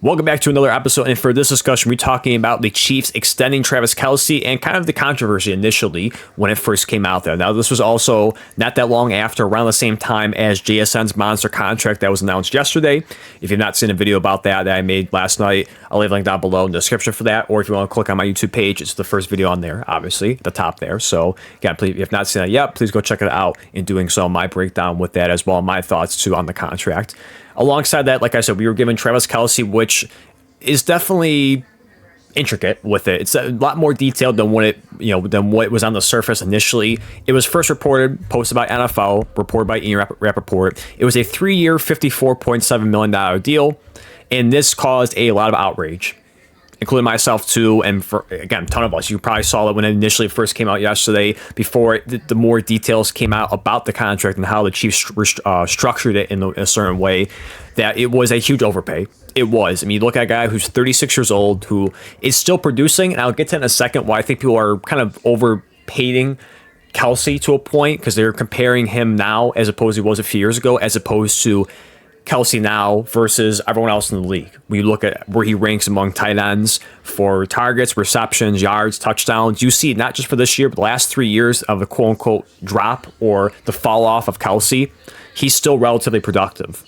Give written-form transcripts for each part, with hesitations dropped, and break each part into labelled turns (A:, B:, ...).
A: Welcome back to another episode, and for this discussion, we're talking about the Chiefs extending Travis Kelce and kind of the controversy initially when it first came out there. Now, this was also not that long after, around the same time as JSN's monster contract that was announced yesterday. If you've not seen a video about that I made last night, I'll leave a link down below in the description for that, or if you want to click on my YouTube page, it's the first video on there, obviously, at the top there. So, again, please, if you have not seen that yet, please go check it out. In doing so, my breakdown with that as well, my thoughts too on the contract. Alongside that, like I said, we were given Travis Kelce, which is definitely intricate with it. It's a lot more detailed than what it was on the surface initially. It was first posted by NFL, reported by Ian Rappaport. It was a 3-year, $54.7 million deal, and this caused a lot of outrage, including myself too, and for, again, a ton of us. You probably saw it when it initially first came out yesterday, before the more details came out about the contract and how the Chiefs structured it in a certain way, that it was a huge overpay. It was. I mean, you look at a guy who's 36 years old, who is still producing, and I'll get to in a second why I think people are kind of overpaying Kelce to a point, because they're comparing him now as opposed to he was a few years ago, as opposed to Kelce now versus everyone else in the league. When you look at where he ranks among tight ends for targets, receptions, yards, touchdowns, you see not just for this year, but the last 3 years of the quote-unquote drop or the fall off of Kelce, he's still relatively productive.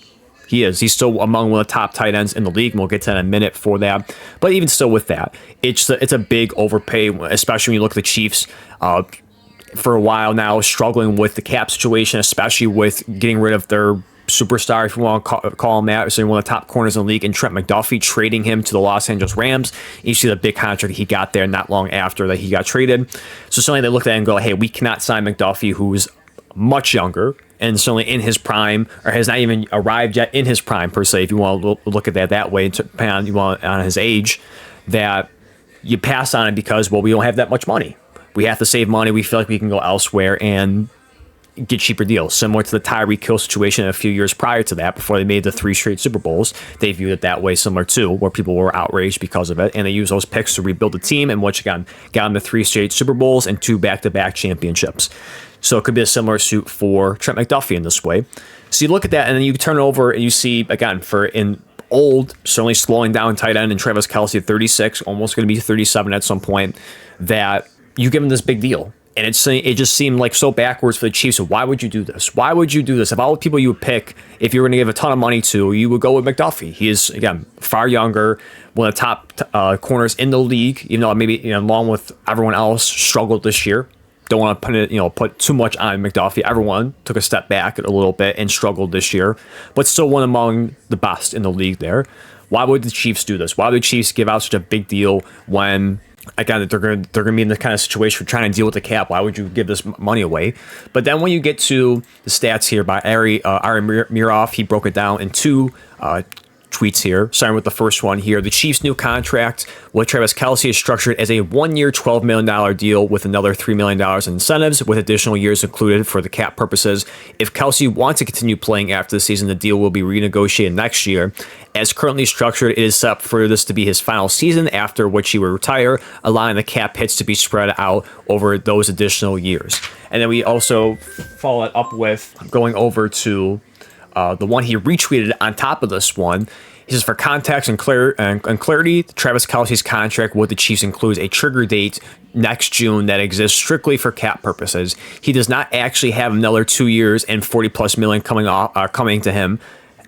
A: He is. He's still among one of the top tight ends in the league, and we'll get to that in a minute for that. But even still with that, it's a big overpay, especially when you look at the Chiefs for a while now, struggling with the cap situation, especially with getting rid of their superstar, if you want to call him that, so one of the top corners in the league, and Trent McDuffie, trading him to the Los Angeles Rams. And you see the big contract he got there not long after that he got traded. So suddenly they looked at it and go, hey, we cannot sign McDuffie, who's much younger and certainly in his prime, or has not even arrived yet in his prime per se, if you want to look at that way, depending on his age, that you pass on it because, well, we don't have that much money. We have to save money. We feel like we can go elsewhere and get cheaper deals, similar to the Tyreek Hill situation a few years prior to that, before they made the 3 straight Super Bowls. They viewed it that way, similar to where people were outraged because of it, and they used those picks to rebuild the team, and which again got them to 3 straight Super Bowls and 2 back-to-back championships. So it could be a similar suit for Trent McDuffie in this way. So you look at that, and then you turn it over and you see, again, certainly slowing down tight end, and Travis Kelce at 36, almost going to be 37 at some point, that you give him this big deal. And it just seemed like so backwards for the Chiefs. So why would you do this? Why would you do this? Of all the people you would pick, if you were going to give a ton of money to, you would go with McDuffie. He is, again, far younger, one of the top corners in the league, even though maybe along with everyone else struggled this year. Don't want to put too much on McDuffie. Everyone took a step back a little bit and struggled this year, but still one among the best in the league there. Why would the Chiefs do this? Why would the Chiefs give out such a big deal when, again, they're going to be in the kind of situation for trying to deal with the cap? Why would you give this money away? But then when you get to the stats here by Ari Miroff, he broke it down in 2 tweets here, starting with the first one here. The Chiefs' new contract with Travis Kelce is structured as a 1-year, $12 million deal with another $3 million in incentives, with additional years included for the cap purposes. If Kelce wants to continue playing after the season, the deal will be renegotiated next year. As currently structured, it is set up for this to be his final season, after which he will retire, allowing the cap hits to be spread out over those additional years. And then we also follow it up with going over to the one he retweeted on top of this one. He says, for context and clarity, Travis Kelce's contract with the Chiefs includes a trigger date next June that exists strictly for cap purposes. He does not actually have another 2 years and $40+ million coming to him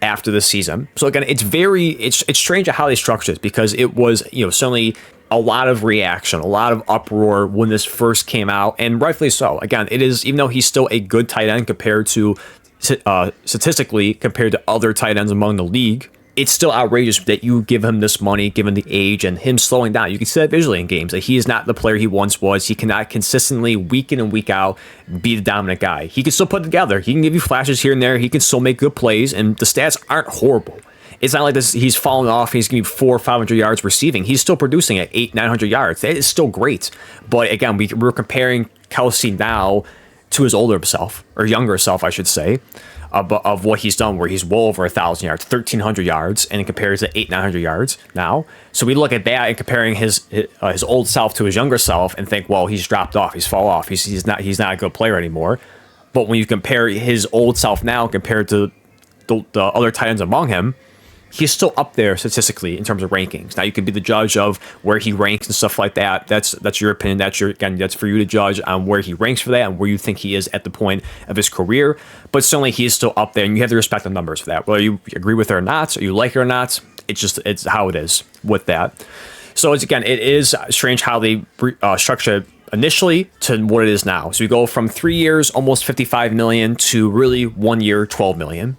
A: after the season. So again, it's strange how they structured it, because it was certainly a lot of reaction, a lot of uproar when this first came out, and rightfully so. Again, it is, even though he's still a good tight end compared to statistically compared to other tight ends among the league, it's still outrageous that you give him this money, given the age and him slowing down. You can see that visually in games, that he is not the player he once was. He cannot consistently, week in and week out, be the dominant guy. He can still put it together. He can give you flashes here and there. He can still make good plays, and the stats aren't horrible. It's not like this. He's falling off. He's going to be 400 or 500 yards receiving. He's still producing at 800-900 yards. That is still great. But again, we're comparing Kelce now to his older self, or younger self, I should say, of what he's done, where he's well over 1,000 yards, 1,300 yards, and it compares to 800-900 yards now. So we look at that and comparing his old self to his younger self and think, well, he's dropped off, he's fall off, he's not a good player anymore. But when you compare his old self now compared to the other tight ends among him, he's still up there statistically in terms of rankings. Now you can be the judge of where he ranks and stuff like that. That's your opinion. That's for you to judge on where he ranks for that and where you think he is at the point of his career. But certainly he is still up there, and you have to respect the numbers for that. Whether you agree with it or not, or you like it or not, it's how it is with that. So it is strange how they structure it initially to what it is now. So we go from 3 years, almost $55 million, to really 1 year, $12 million.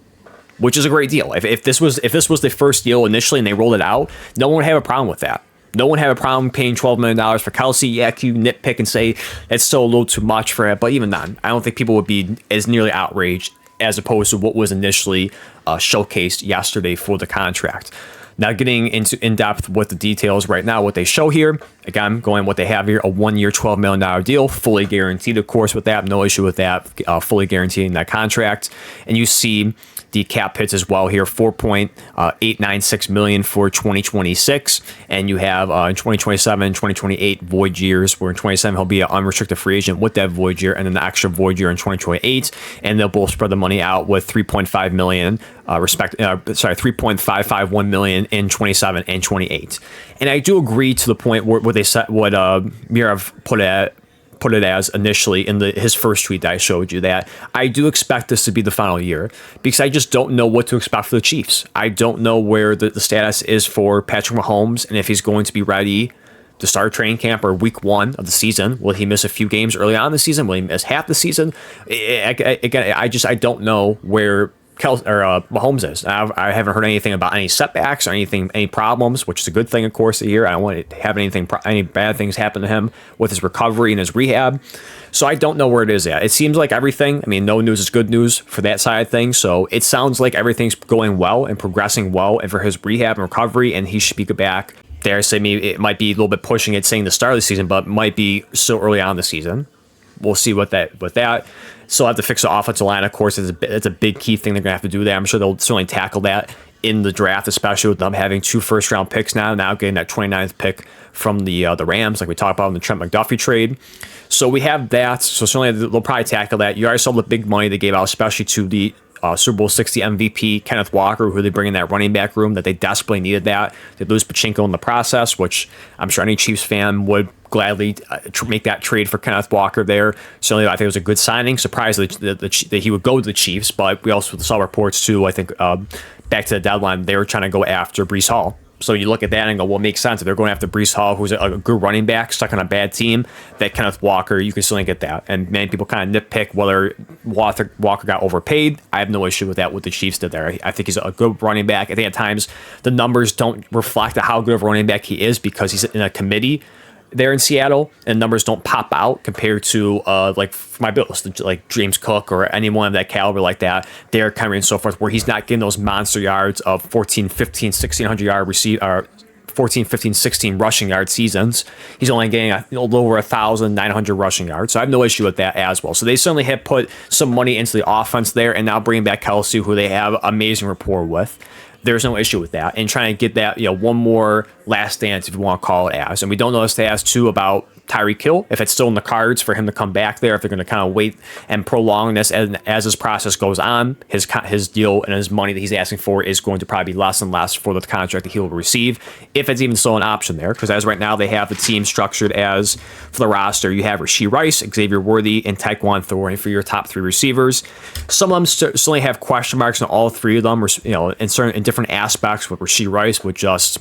A: Which is a great deal. If this was the first deal initially and they rolled it out, no one would have a problem with that. No one have a problem paying $12 million for Kelce. Yeah, you nitpick and say it's still a little too much for it, but even then, I don't think people would be as nearly outraged as opposed to what was initially showcased yesterday for the contract. Now getting into in-depth with the details right now, what they show here, again, going what they have here, a 1 year, $12 million deal, fully guaranteed, of course, with that. No issue with that, fully guaranteeing that contract. And you see the cap hits as well here, $4.896 million for 2026. And you have in 2027, 2028 void years, where in 27 he'll be an unrestricted free agent with that void year, and then the extra void year in 2028. And they'll both spread the money out with $3.5 million, $3.551 million in 27 and 28. And I do agree to the point where they said what Mirav put it as initially in his first tweet that I showed you, that I do expect this to be the final year, because I just don't know what to expect for the Chiefs. I don't know where the status is for Patrick Mahomes and if he's going to be ready to start training camp or week 1 of the season. Will he miss a few games early on in the season? Will he miss half the season? Again, I don't know where Mahomes is. I haven't heard anything about any setbacks or any problems, which is a good thing, of course, a year. I don't want to have any bad things happen to him with his recovery and his rehab. So I don't know where it is at. It seems like everything, no news is good news for that side of things. So it sounds like everything's going well and progressing well and for his rehab and recovery, and he should be back. Dare say maybe it might be a little bit pushing it saying the start of the season, but might be so early on in the season. We'll see with that. Still have to fix the offensive line, of course. It's a big key thing they're going to have to do there. I'm sure they'll certainly tackle that in the draft, especially with them having 2 first-round picks now getting that 29th pick from the Rams, like we talked about in the Trent McDuffie trade. So we have that. So certainly they'll probably tackle that. You already saw the big money they gave out, especially to the Super Bowl 60 MVP, Kenneth Walker, who they bring in that running back room that they desperately needed that. They lose Pachinko in the process, which I'm sure any Chiefs fan would gladly make that trade for Kenneth Walker there. Certainly, I think it was a good signing. Surprised that he would go to the Chiefs, but we also saw reports too, I think, back to the deadline, they were trying to go after Breece Hall. So you look at that and go, well, it makes sense. If they're going after Breece Hall, who's a good running back, stuck on a bad team, that Kenneth Walker, you can certainly get that. And many people kind of nitpick whether Walker got overpaid. I have no issue with that, what the Chiefs did there. I think he's a good running back. I think at times the numbers don't reflect how good of a running back he is because he's in a committee there in Seattle, and numbers don't pop out compared to like my Bills, like James Cook or anyone of that caliber like that, Derrick Henry and so forth, where he's not getting those monster yards of 14, 15, 1,600 yard 14, 15, 16 rushing yard seasons. He's only getting a little over 1,900 rushing yards. So I have no issue with that as well. So they certainly have put some money into the offense there, and now bringing back Kelce, who they have amazing rapport with. There's no issue with that. And trying to get that, one more last dance, if you want to call it as. And we don't know the status too about Tyreek Hill, if it's still in the cards for him to come back there, if they're going to kind of wait and prolong this as this process goes on. His deal and his money that he's asking for is going to probably be less and less for the contract that he will receive, if it's even still an option there. Because as right now, they have the team structured as, for the roster, you have Rashee Rice, Xavier Worthy, and Tyquan Thornton for your top 3 receivers. Some of them certainly have question marks on all 3 of them, in different aspects. With Rashee Rice, with just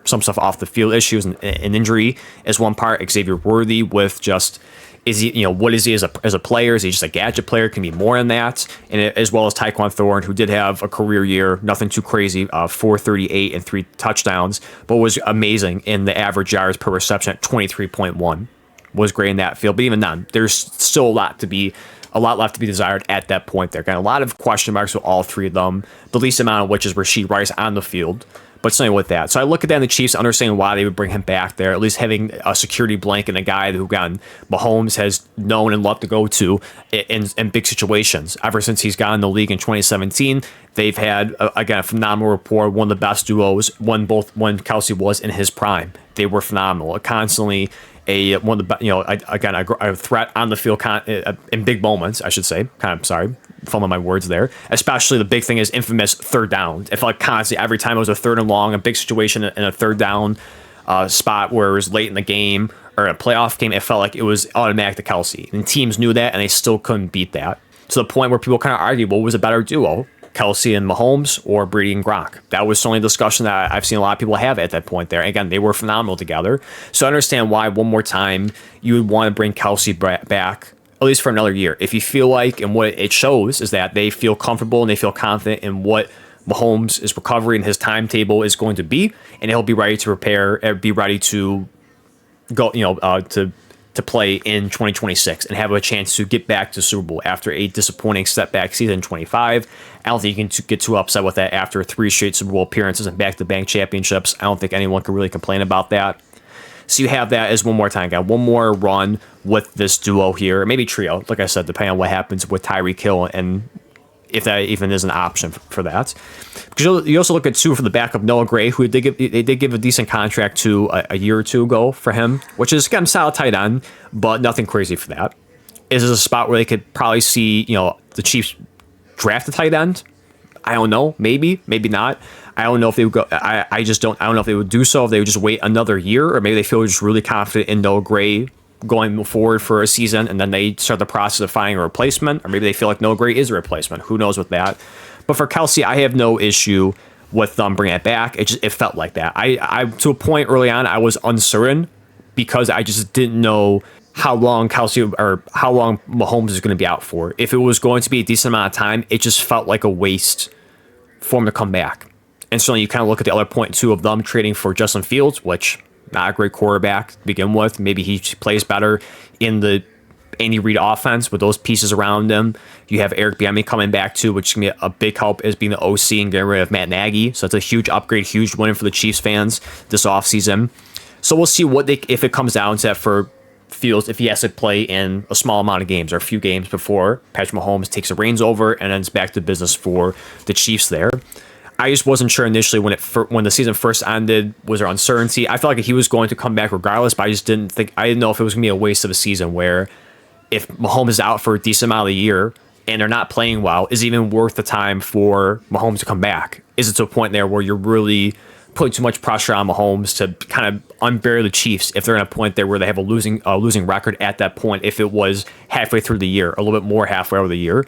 A: some stuff off the field issues and injury is one part. Xavier Worthy with just, is he, what is he as a player? Is he just a gadget player? Can be more than that. And as well as Tyquan Thornton, who did have a career year, nothing too crazy, 438 and 3 touchdowns, but was amazing in the average yards per reception at 23.1. Was great in that field. But even then, there's still a lot left to be desired at that point there. Got a lot of question marks with all 3 of them, the least amount of which is Rashee Rice on the field. But something with that. So I look at that in the Chiefs, understanding why they would bring him back there, at least having a security blanket and a guy who Mahomes has known and loved to go to in big situations. Ever since he's gotten in the league in 2017, they've had, again, a phenomenal rapport, one of the best duos, when Kelce was in his prime. They were phenomenal. Constantly a threat on the field in big moments, I should say. fumbling my words there. Especially the big thing is infamous third down. It felt like constantly every time it was a third and long, a big situation in a third down spot where it was late in the game or a playoff game, it felt like it was automatic to Kelce. And teams knew that, and they still couldn't beat that. To the point where people kind of argued, what was a better duo? Kelce and Mahomes or Brady and Gronk? That was certainly a discussion that I've seen a lot of people have at that point there. And again, they were phenomenal together. So I understand why, one more time, you would want to bring Kelce back, at least for another year. If you feel like, and what it shows is that they feel comfortable and they feel confident in what Mahomes' recovery and his timetable is going to be, and he'll be ready to prepare, be ready to go, to play in 2026 and have a chance to get back to Super Bowl after a disappointing setback season in 25. I don't think you can get too upset with that after 3 straight Super Bowl appearances and back-to-back championships. I don't think anyone can really complain about that. So you have that as one more time, got one more run with this duo here, maybe trio, like I said, depending on what happens with Tyreek Hill and if that even is an option for that. Because you also look at, too, for the backup Noah Gray, who they did give a decent contract to a year or two ago for him, which is, again, solid tight end, but nothing crazy for that. Is this a spot where they could probably see, the Chiefs draft a tight end? I don't know. Maybe not. I don't know if they would go. I don't know if they would do so, if they would just wait another year, or maybe they feel just really confident in Noah Gray going forward for a season, and then they start the process of finding a replacement, or maybe they feel like Noah Gray is a replacement. Who knows with that? But for Kelce, I have no issue with them bringing it back. It felt like that. I to a point early on, I was uncertain because I just didn't know how long Kelce or how long Mahomes is going to be out for. If it was going to be a decent amount of time, it just felt like a waste for him to come back. And certainly you kind of look at the other point too of them trading for Justin Fields, which not a great quarterback to begin with. Maybe he plays better in the Andy Reid offense with those pieces around him. You have Eric Bieniemy coming back too, which is going to be a big help as being the OC and getting rid of Matt Nagy. So it's a huge upgrade, huge win for the Chiefs fans this offseason. So we'll see if it comes down to that for Fields, if he has to play in a small amount of games or a few games before Patrick Mahomes takes the reins over and then it's back to business for the Chiefs there. I just wasn't sure initially when the season first ended. Was there uncertainty? I felt like he was going to come back regardless, but I didn't know if it was going to be a waste of a season where if Mahomes is out for a decent amount of the year and they're not playing well, is it even worth the time for Mahomes to come back? Is it to a point there where you're really putting too much pressure on Mahomes to kind of unbury the Chiefs if they're at a point there where they have a losing record at that point, if it was halfway through the year, a little bit more halfway over the year?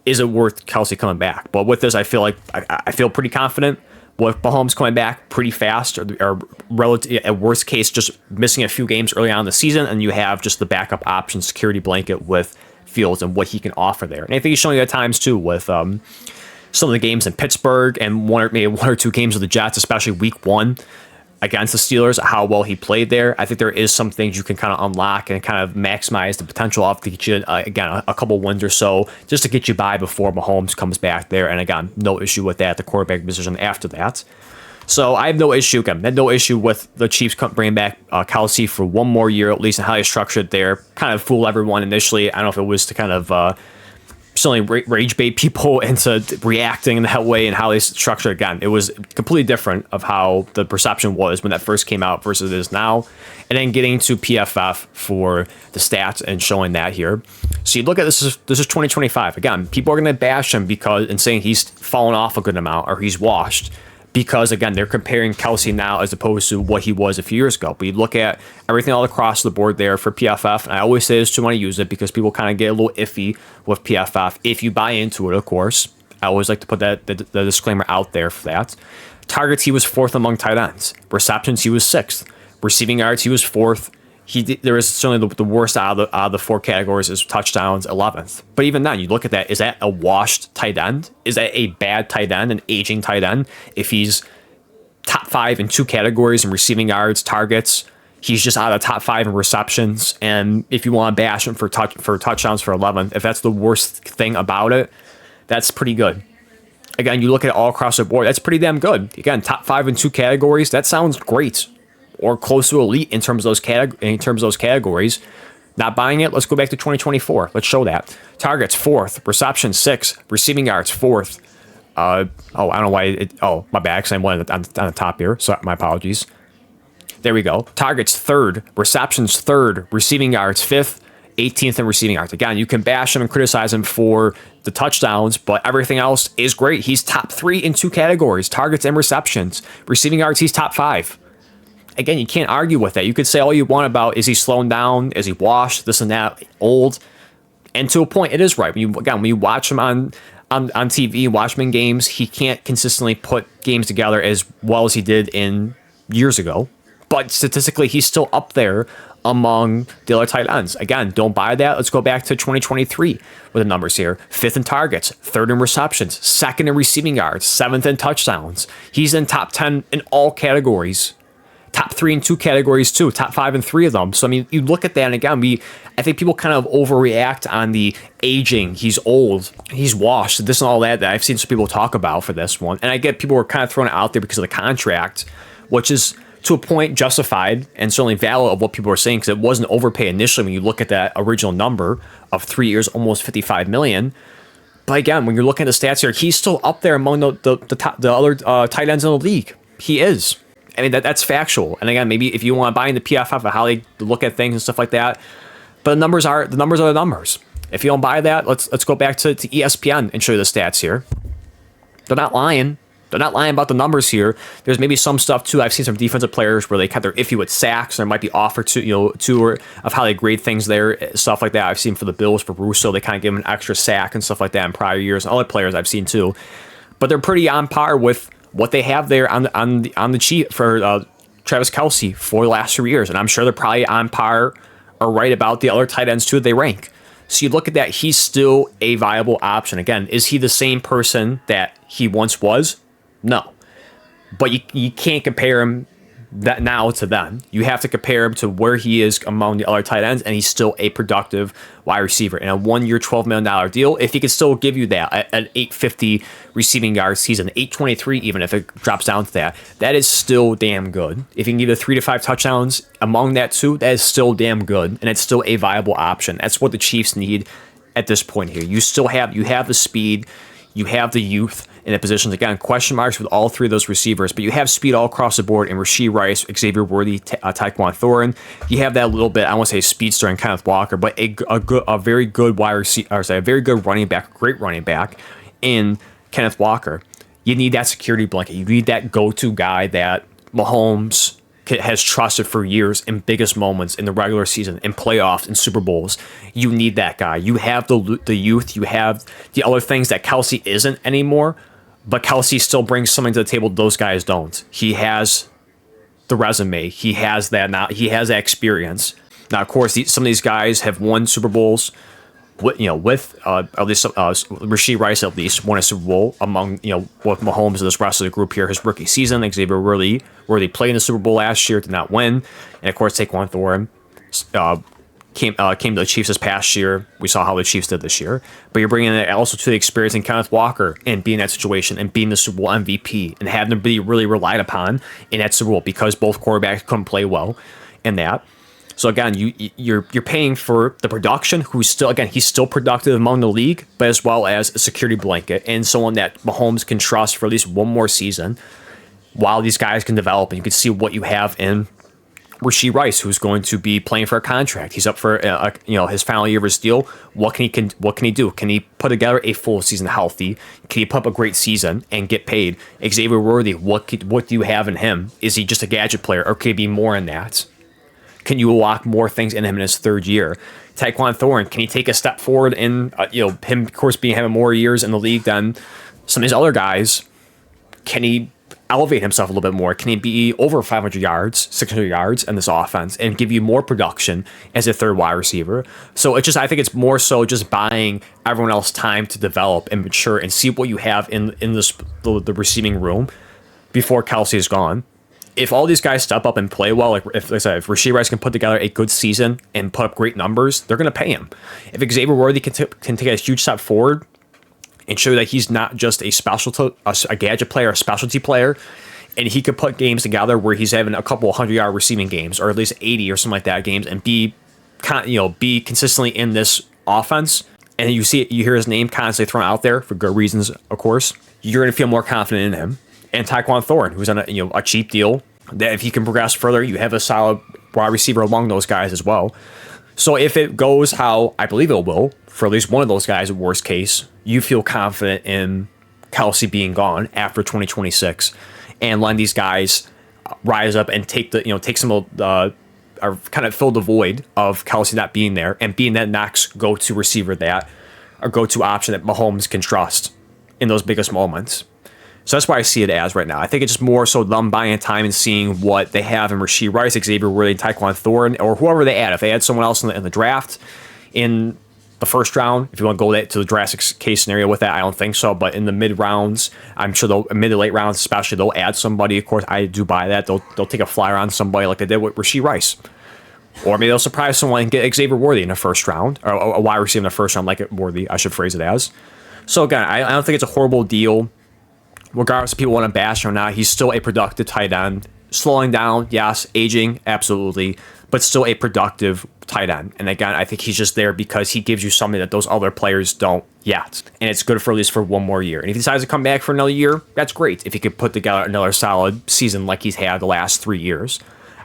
A: Is it worth Kelce coming back? But with this, I feel like I feel pretty confident with Mahomes coming back pretty fast, or relative, at worst case, just missing a few games early on in the season, and you have just the backup option security blanket with Fields and what he can offer there. And I think he's showing you at times too with some of the games in Pittsburgh and maybe one or two games with the Jets, especially week 1 against the Steelers, how well he played there. I think there is some things you can kind of unlock and kind of maximize the potential of to get you, again, a couple wins or so just to get you by before Mahomes comes back there. And again, no issue with that, the quarterback position after that. So I have no issue, with the Chiefs bringing back Kelce for one more year, at least in how they structured there. Kind of fool everyone initially. I don't know if it was to kind of certainly rage bait people into reacting in that way and how they structured it. Again, it was completely different of how the perception was when that first came out versus it is now. And then getting to PFF for the stats and showing that here. So you look at this is 2025. Again, people are going to bash him and saying he's fallen off a good amount or he's washed. Because, again, they're comparing Kelce now as opposed to what he was a few years ago. But you look at everything all across the board there for PFF, and I always say this too when I use it because people kind of get a little iffy with PFF. If you buy into it, of course. I always like to put the disclaimer out there for that. Targets, he was 4th among tight ends. Receptions, he was 6th. Receiving yards, he was 4th. There is certainly the worst out of the 4 categories is touchdowns, 11th. But even then, you look at that, is that a washed tight end? Is that a bad tight end, an aging tight end? If he's top 5 in 2 categories in receiving yards, targets, he's just out of top 5 in receptions. And if you want to bash him for touchdowns for 11th, if that's the worst thing about it, that's pretty good. Again, you look at it all across the board, that's pretty damn good. Again, top 5 in 2 categories, that sounds great. Or close to elite in terms of those categories. Not buying it. Let's go back to 2024. Let's show that. Targets 4th, reception 6th, receiving yards 4th. I don't know why. My bad. Actually, I'm one on the top here. So my apologies. There we go. Targets 3rd, receptions 3rd, receiving yards 5th, 18th in receiving yards. Again, you can bash him and criticize him for the touchdowns, but everything else is great. He's top 3 in 2 categories, targets and receptions. Receiving yards, he's top 5. Again, you can't argue with that. You could say all you want about, is he slowing down? Is he washed? This and that, old. And to a point, it is right. When you watch him on TV, watch him in games, he can't consistently put games together as well as he did in years ago. But statistically, he's still up there among the other tight ends. Again, don't buy that. Let's go back to 2023 with the numbers here. 5th in targets, 3rd in receptions, 2nd in receiving yards, 7th in touchdowns. He's in top 10 in all categories. Top 3 in 2 categories too, top 5 in 3 of them. So I mean, you look at that, and again, I think people kind of overreact on the aging. He's old, he's washed, this and all that I've seen some people talk about for this one. And I get people were kind of throwing it out there because of the contract, which is to a point justified and certainly valid of what people were saying, because it wasn't overpay initially when you look at that original number of 3 years, almost $55 million. But again, when you're looking at the stats here, he's still up there among the other tight ends in the league. He is. I mean, that's factual. And again, maybe if you want to buy into PFF of how they look at things and stuff like that, but the numbers are the numbers. If you don't buy that, let's go back to ESPN and show you the stats here. They're not lying. They're not lying about the numbers here. There's maybe some stuff too. I've seen some defensive players where they kind of iffy with sacks. There might be offer to of how they grade things there, stuff like that. I've seen for the Bills, for Russo, they kind of give him an extra sack and stuff like that in prior years. And other players I've seen too, but they're pretty on par with what they have there on the cheat for Travis Kelce for the last 3 years. And I'm sure they're probably on par or right about the other tight ends too that they rank. So you look at that, he's still a viable option. Again, is he the same person that he once was? No. But you can't compare him that now to then. You have to compare him to where he is among the other tight ends, and he's still a productive wide receiver in a 1-year, $12 million deal. If he could still give you that at an 850 receiving yard season, 823 even if it drops down to that, that is still damn good. If he can give you 3 to 5 touchdowns among that too, that is still damn good, and it's still a viable option. That's what the Chiefs need at this point here. You have the speed, you have the youth in the positions. Again, question marks with all 3 of those receivers, but you have speed all across the board in Rashee Rice, Xavier Worthy, Tyquan Thornton. You have that little bit, I won't say speedster in Kenneth Walker, but a very good wide receiver, a very good running back, great running back in Kenneth Walker. You need that security blanket. You need that go-to guy that Mahomes has trusted for years in biggest moments in the regular season, in playoffs, in Super Bowls. You need that guy. You have the youth. You have the other things that Kelce isn't anymore, but Kelce still brings something to the table those guys don't. He has the resume. He has that now. He has that experience. Now, of course, some of these guys have won Super Bowls. With at least Rashee Rice at least won a Super Bowl among with Mahomes and this rest of the group here his rookie season. Xavier Worthy played in the Super Bowl last year, did not win, and of course Tyquan Thornton came to the Chiefs this past year. We saw how the Chiefs did this year, but you're bringing it also to the experience in Kenneth Walker and being in that situation and being the Super Bowl MVP and having to be really relied upon in that Super Bowl because both quarterbacks couldn't play well in that. So again, you're paying for the production, who's still, he's still productive among the league, but as well as a security blanket and someone that Mahomes can trust for at least one more season while these guys can develop. And you can see what you have in Rashee Rice, who's going to be playing for a contract. He's up for his final year of his deal. What can he do? Can he put together a full season healthy? Can he put up a great season and get paid? Xavier Worthy, what do you have in him? Is he just a gadget player, or could he be more in that? Can you lock more things in him in his 3rd year? Tyquan Thornton, can he take a step forward in him, of course, having more years in the league than some of these other guys? Can he elevate himself a little bit more? Can he be over 500 yards, 600 yards in this offense and give you more production as a 3rd wide receiver? So I think it's more so just buying everyone else time to develop and mature and see what you have in the receiving room before Kelce is gone. If all these guys step up and play well, like if Rashee Rice can put together a good season and put up great numbers, they're going to pay him. If Xavier Worthy can take a huge step forward and show that he's not just a gadget player, a specialty player, and he could put games together where he's having a couple 100-yard receiving games, or at least 80 or something like that games, and be consistently in this offense, and you hear his name constantly thrown out there for good reasons, of course, you're going to feel more confident in him. And Tyquan Thornton, who's on a cheap deal, that if he can progress further, you have a solid wide receiver among those guys as well. So if it goes how I believe it will for at least one of those guys, worst case, you feel confident in Kelce being gone after 2026 and letting these guys rise up and take some of the, or kind of fill the void of Kelce not being there and being that next go-to receiver or go-to option that Mahomes can trust in those biggest moments. So that's why I see it as right now. I think it's just more so them buying time and seeing what they have in Rashee Rice, Xavier Worthy, Tyquan Thornton, or whoever they add. If they add someone else in the draft in the first round, if you want to go to the drastic case scenario with that, I don't think so. But in the mid rounds, I'm sure mid to late rounds, especially, they'll add somebody. Of course, I do buy that. They'll take a flyer on somebody like they did with Rashee Rice. Or maybe they'll surprise someone and get Xavier Worthy in the first round, or a wide receiver in the first round, like Worthy, I should phrase it as. So again, I don't think it's a horrible deal. Regardless if people want to bash him or not, he's still a productive tight end. Slowing down, yes. Aging, absolutely. But still a productive tight end. And again, I think he's just there because he gives you something that those other players don't yet. And it's good for at least for one more year. And if he decides to come back for another year, that's great. If he could put together another solid season like he's had the last 3 years.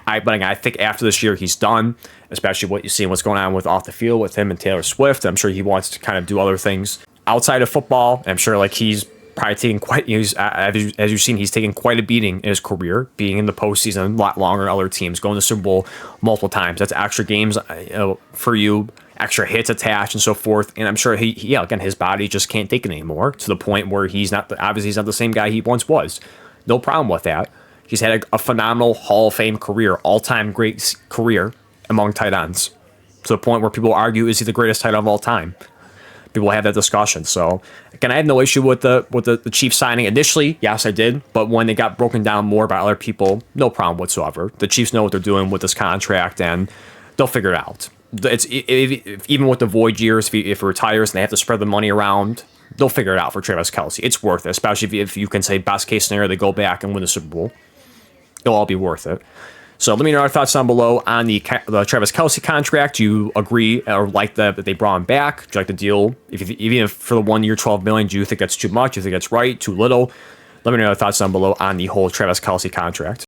A: But again, I think after this year, he's done, especially what you see and what's going on with off the field with him and Taylor Swift. I'm sure he wants to kind of do other things outside of football. I'm sure he's probably taking as you've seen, he's taken quite a beating in his career, being in the postseason a lot longer than other teams, going to the Super Bowl multiple times. That's extra games for you, extra hits attached and so forth. And I'm sure again, his body just can't take it anymore, to the point where he's not the same guy he once was. No problem with that. He's had a phenomenal Hall of Fame career, all-time great career among tight ends, to the point where people argue, is he the greatest tight end of all time? People have that discussion. So again, I had no issue with the Chiefs signing initially. Yes, I did. But when they got broken down more by other people, no problem whatsoever. The Chiefs know what they're doing with this contract, and they'll figure it out. Even with the void years, if he retires and they have to spread the money around, they'll figure it out for Travis Kelce. It's worth it, especially if you can say best case scenario, they go back and win the Super Bowl. It'll all be worth it. So let me know your thoughts down below on the Travis Kelce contract. Do you agree or like that they brought him back? Do you like the deal? Even if for the 1 year, $12 million, do you think that's too much? Do you think that's right? Too little? Let me know your thoughts down below on the whole Travis Kelce contract.